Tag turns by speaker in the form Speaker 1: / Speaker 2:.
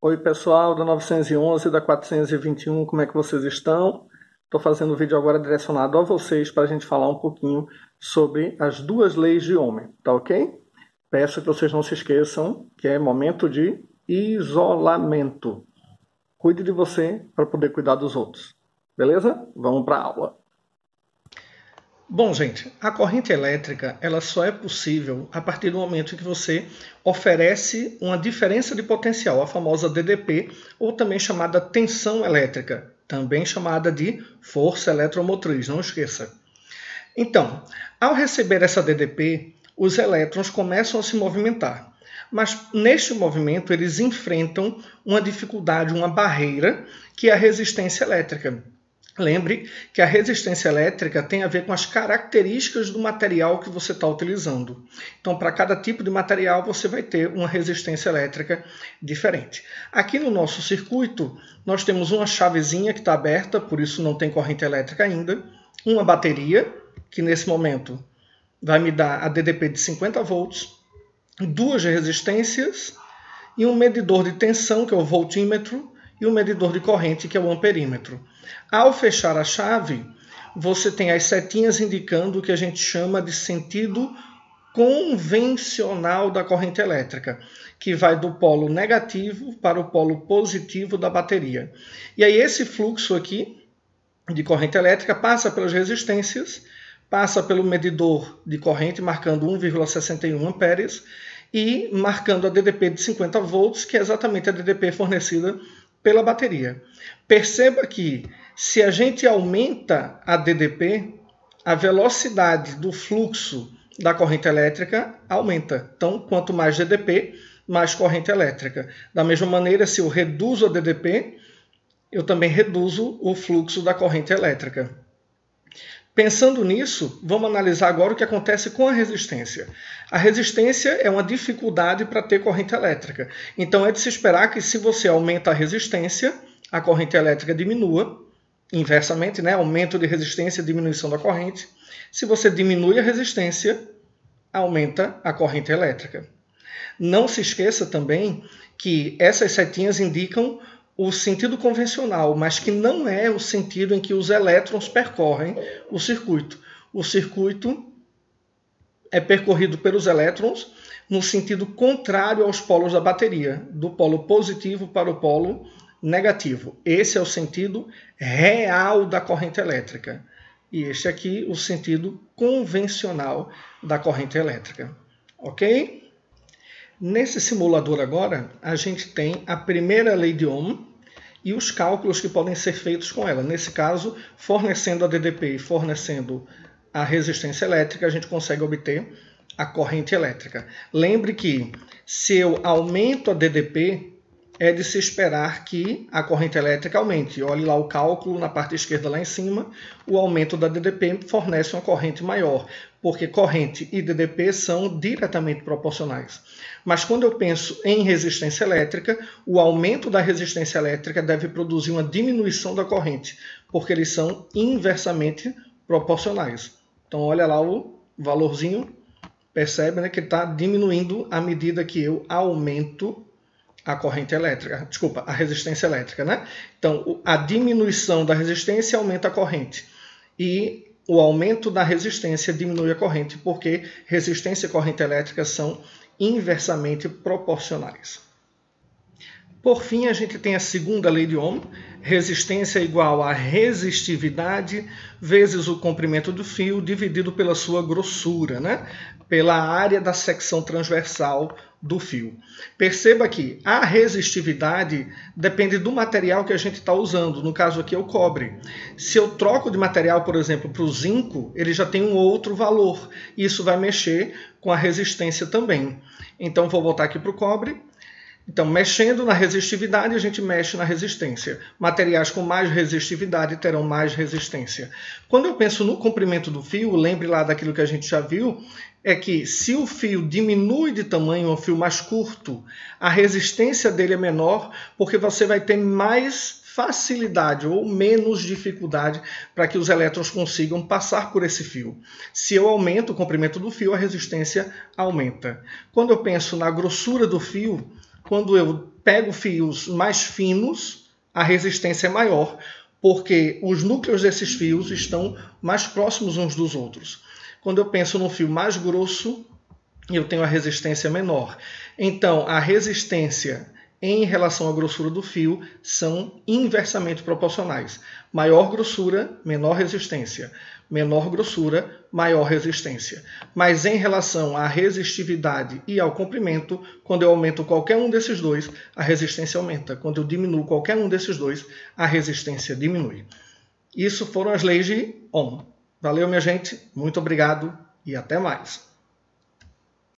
Speaker 1: Oi pessoal da 911 e da 421, como é que vocês estão? Estou fazendo um vídeo agora direcionado a vocês para a gente falar um pouquinho sobre as duas leis de Ohm, tá ok? Peço que vocês não se esqueçam que é momento de isolamento. Cuide de você para poder cuidar dos outros, beleza? Vamos para a aula. Bom, gente, a corrente elétrica ela só é possível a partir do momento em que você oferece uma diferença de potencial, a famosa DDP, ou também chamada tensão elétrica, também chamada de força eletromotriz, não esqueça. Então, ao receber essa DDP, os elétrons começam a se movimentar, mas neste movimento eles enfrentam uma dificuldade, uma barreira, que é a resistência elétrica. Lembre que a resistência elétrica tem a ver com as características do material que você está utilizando. Então, para cada tipo de material, você vai ter uma resistência elétrica diferente. Aqui no nosso circuito, nós temos uma chavezinha que está aberta, por isso não tem corrente elétrica ainda. Uma bateria, que nesse momento vai me dar a DDP de 50 volts. Duas resistências e um medidor de tensão, que é o voltímetro, e um medidor de corrente, que é o amperímetro. Ao fechar a chave, você tem as setinhas indicando o que a gente chama de sentido convencional da corrente elétrica, que vai do polo negativo para o polo positivo da bateria. E aí esse fluxo aqui de corrente elétrica passa pelas resistências, passa pelo medidor de corrente, marcando 1,61 amperes, e marcando a DDP de 50 volts, que é exatamente a DDP fornecida pela bateria. Perceba que se a gente aumenta a DDP, a velocidade do fluxo da corrente elétrica aumenta. Então, quanto mais DDP, mais corrente elétrica. Da mesma maneira, se eu reduzo a DDP, eu também reduzo o fluxo da corrente elétrica. Pensando nisso, vamos analisar agora o que acontece com a resistência. A resistência é uma dificuldade para ter corrente elétrica. Então é de se esperar que se você aumenta a resistência, a corrente elétrica diminua. Inversamente, né? Aumento de resistência, diminuição da corrente. Se você diminui a resistência, aumenta a corrente elétrica. Não se esqueça também que essas setinhas indicam o sentido convencional, mas que não é o sentido em que os elétrons percorrem o circuito. O circuito é percorrido pelos elétrons no sentido contrário aos polos da bateria, do polo positivo para o polo negativo. Esse é o sentido real da corrente elétrica. E este aqui, o sentido convencional da corrente elétrica. Ok? Nesse simulador agora, a gente tem a primeira lei de Ohm e os cálculos que podem ser feitos com ela. Nesse caso, fornecendo a DDP e fornecendo a resistência elétrica, a gente consegue obter a corrente elétrica. Lembre que se eu aumento a DDP, é de se esperar que a corrente elétrica aumente. Olhe lá o cálculo na parte esquerda lá em cima, o aumento da DDP fornece uma corrente maior, porque corrente e DDP são diretamente proporcionais. Mas quando eu penso em resistência elétrica, o aumento da resistência elétrica deve produzir uma diminuição da corrente, porque eles são inversamente proporcionais. Então olha lá o valorzinho, percebe, né, que está diminuindo à medida que eu aumento a corrente elétrica, desculpa, a resistência elétrica, né? Então, a diminuição da resistência aumenta a corrente. E o aumento da resistência diminui a corrente, porque resistência e corrente elétrica são inversamente proporcionais. Por fim, a gente tem a segunda lei de Ohm. Resistência é igual a resistividade vezes o comprimento do fio dividido pela sua grossura, né? Pela área da secção transversal do fio. Perceba que a resistividade depende do material que a gente está usando. No caso aqui é o cobre. Se eu troco de material, por exemplo, para o zinco, ele já tem um outro valor. Isso vai mexer com a resistência também. Então vou voltar aqui para o cobre. Então, mexendo na resistividade, a gente mexe na resistência. Materiais com mais resistividade terão mais resistência. Quando eu penso no comprimento do fio, lembre lá daquilo que a gente já viu, é que se o fio diminui de tamanho, é um fio mais curto, a resistência dele é menor, porque você vai ter mais facilidade ou menos dificuldade para que os elétrons consigam passar por esse fio. Se eu aumento o comprimento do fio, a resistência aumenta. Quando eu penso na grossura do fio, quando eu pego fios mais finos, a resistência é maior, porque os núcleos desses fios estão mais próximos uns dos outros. Quando eu penso num fio mais grosso, eu tenho a resistência menor. Então, a resistência em relação à grossura do fio são inversamente proporcionais. Maior grossura, menor resistência. Menor grossura, maior resistência. Mas em relação à resistividade e ao comprimento, quando eu aumento qualquer um desses dois, a resistência aumenta. Quando eu diminuo qualquer um desses dois, a resistência diminui. Isso foram as leis de Ohm. Valeu, minha gente. Muito obrigado e até mais.